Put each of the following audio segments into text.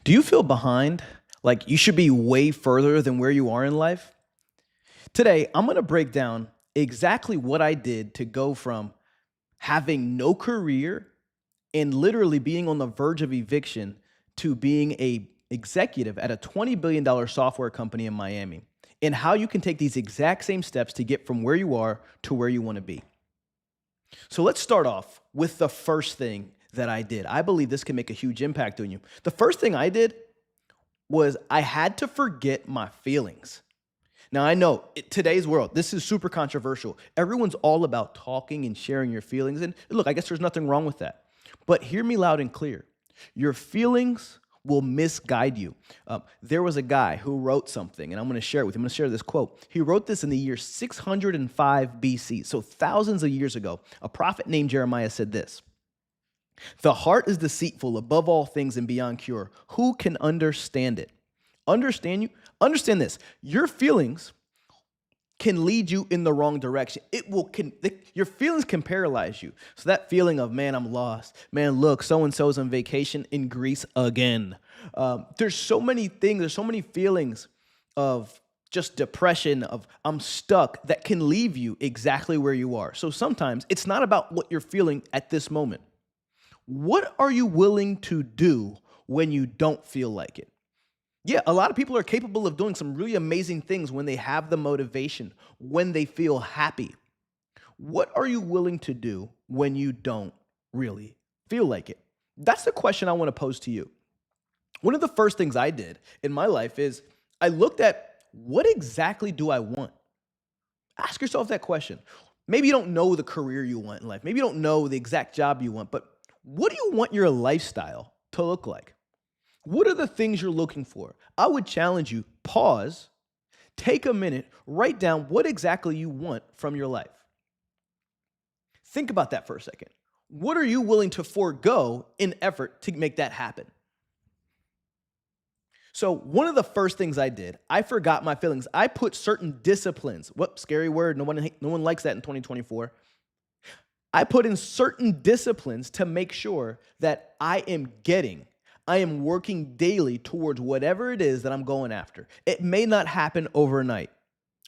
Do you feel behind? Like you should be way further than where you are in life? Today, I'm going to break down exactly what I did to go from having no career and literally being on the verge of eviction to being a executive at a $20 billion software company in Miami, and how you can take these exact same steps to get from where you are to where you want to be. So let's start off with the first thing that I did. I believe this can make a huge impact on you. The first thing I did was I had to forget my feelings. Now, I know today's world, this is super controversial. Everyone's all about talking and sharing your feelings. And look, I guess there's nothing wrong with that. But hear me loud and clear. Your feelings will misguide you. There was a guy who wrote something, and I'm going to share it with you. I'm going to share this quote. He wrote this in the year 605 BC, so thousands of years ago. A prophet named Jeremiah said this: "The heart is deceitful above all things and beyond cure. Who can understand it?" Understand you? Understand this. Your feelings can lead you in the wrong direction. Your feelings can paralyze you. So that feeling of, man, I'm lost. Man, look, so-and-so's on vacation in Greece again. There's so many things, there's so many feelings of just depression, of I'm stuck, that can leave you exactly where you are. So sometimes it's not about what you're feeling at this moment. What are you willing to do when you don't feel like it? Yeah, a lot of people are capable of doing some really amazing things when they have the motivation, when they feel happy. What are you willing to do when you don't really feel like it? That's the question I want to pose to you. One of the first things I did in my life is I looked at, what exactly do I want? Ask yourself that question. Maybe you don't know the career you want in life. Maybe you don't know the exact job you want, but what do you want your lifestyle to look like? What are the things you're looking for? I would challenge you, pause, take a minute, write down what exactly you want from your life. Think about that for a second. What are you willing to forego in effort to make that happen? So one of the first things I did, I forgot my feelings. I put certain disciplines. Whoop, scary word. No one likes that in 2024. I put in certain disciplines to make sure that I am working daily towards whatever it is that I'm going after. It may not happen overnight.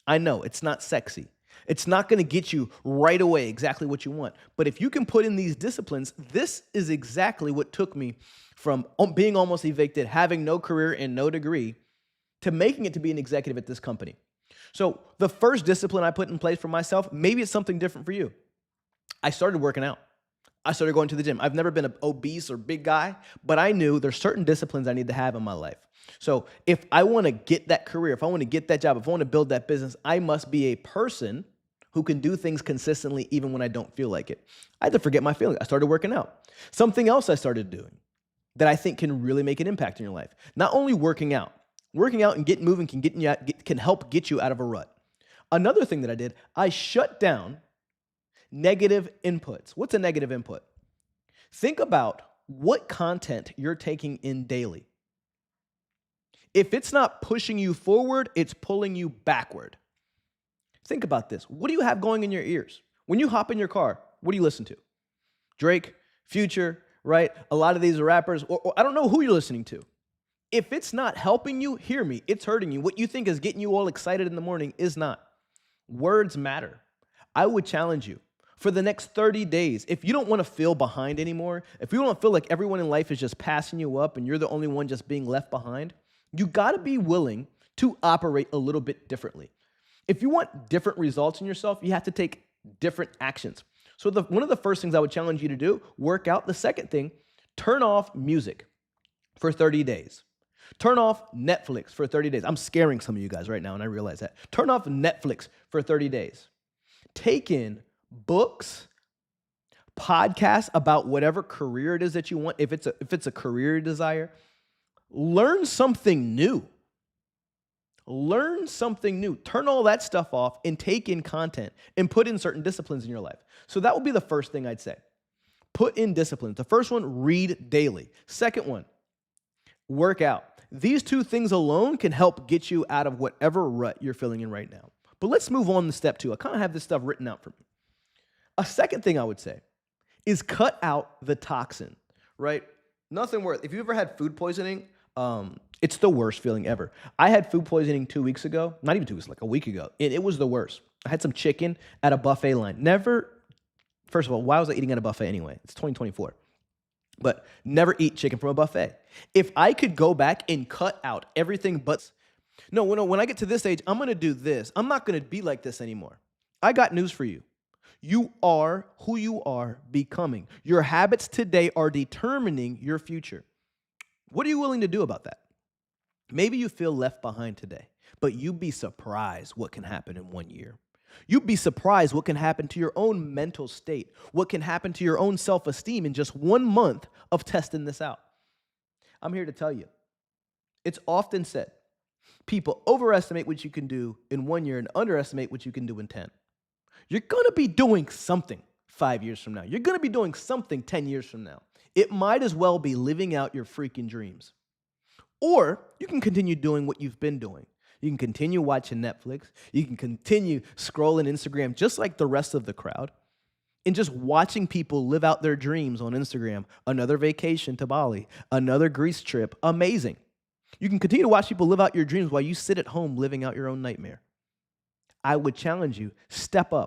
I know it's not sexy. It's not going to get you right away exactly what you want. But if you can put in these disciplines, this is exactly what took me from being almost evicted, having no career and no degree, to making it to be an executive at this company. So the first discipline I put in place for myself, maybe it's something different for you. I started working out. I started going to the gym. I've never been an obese or big guy, but I knew there's certain disciplines I need to have in my life. So if I want to get that career, if I want to get that job, if I want to build that business, I must be a person who can do things consistently even when I don't feel like it. I had to forget my feelings. I started working out. Something else I started doing that I think can really make an impact in your life. Not only working out and getting moving can help get you out of a rut. Another thing that I did, I shut down negative inputs. What's a negative input? Think about what content you're taking in daily. If it's not pushing you forward, it's pulling you backward. Think about this. What do you have going in your ears? When you hop in your car, what do you listen to? Drake, Future, right? A lot of these rappers, or I don't know who you're listening to. If it's not helping you, hear me, it's hurting you. What you think is getting you all excited in the morning is not. Words matter. I would challenge you. For the next 30 days, if you don't want to feel behind anymore, if you don't feel like everyone in life is just passing you up and you're the only one just being left behind, you got to be willing to operate a little bit differently. If you want different results in yourself, you have to take different actions. So one of the first things I would challenge you to do, work out. The second thing, turn off music for 30 days. Turn off Netflix for 30 days. I'm scaring some of you guys right now, and I realize that. Turn off Netflix for 30 days. Take in books, podcasts about whatever career it is that you want. If it's a career desire, learn something new. Learn something new. Turn all that stuff off and take in content and put in certain disciplines in your life. So that would be the first thing I'd say. Put in disciplines. The first one, read daily. Second one, work out. These two things alone can help get you out of whatever rut you're feeling in right now. But let's move on to step two. I kind of have this stuff written out for me. A second thing I would say is cut out the toxin, right? Nothing worth. If you ever had food poisoning, It's the worst feeling ever. I had food poisoning 2 weeks ago, not even 2 weeks, like a week ago. It was the worst. I had some chicken at a buffet line. Never, first of all, why was I eating at a buffet anyway? It's 2024. But never eat chicken from a buffet. If I could go back and cut out everything but, no, when I get to this age, I'm gonna do this. I'm not gonna be like this anymore. I got news for you. You are who you are becoming. Your habits today are determining your future. What are you willing to do about that? Maybe you feel left behind today, but you'd be surprised what can happen in 1 year. You'd be surprised what can happen to your own mental state, what can happen to your own self-esteem in just 1 month of testing this out. I'm here to tell you, it's often said, people overestimate what you can do in 1 year and underestimate what you can do in 10. You're going to be doing something 5 years from now. You're going to be doing something 10 years from now. It might as well be living out your freaking dreams. Or you can continue doing what you've been doing. You can continue watching Netflix. You can continue scrolling Instagram just like the rest of the crowd and just watching people live out their dreams on Instagram. Another vacation to Bali, another Greece trip. Amazing. You can continue to watch people live out your dreams while you sit at home living out your own nightmare. I would challenge you, step up.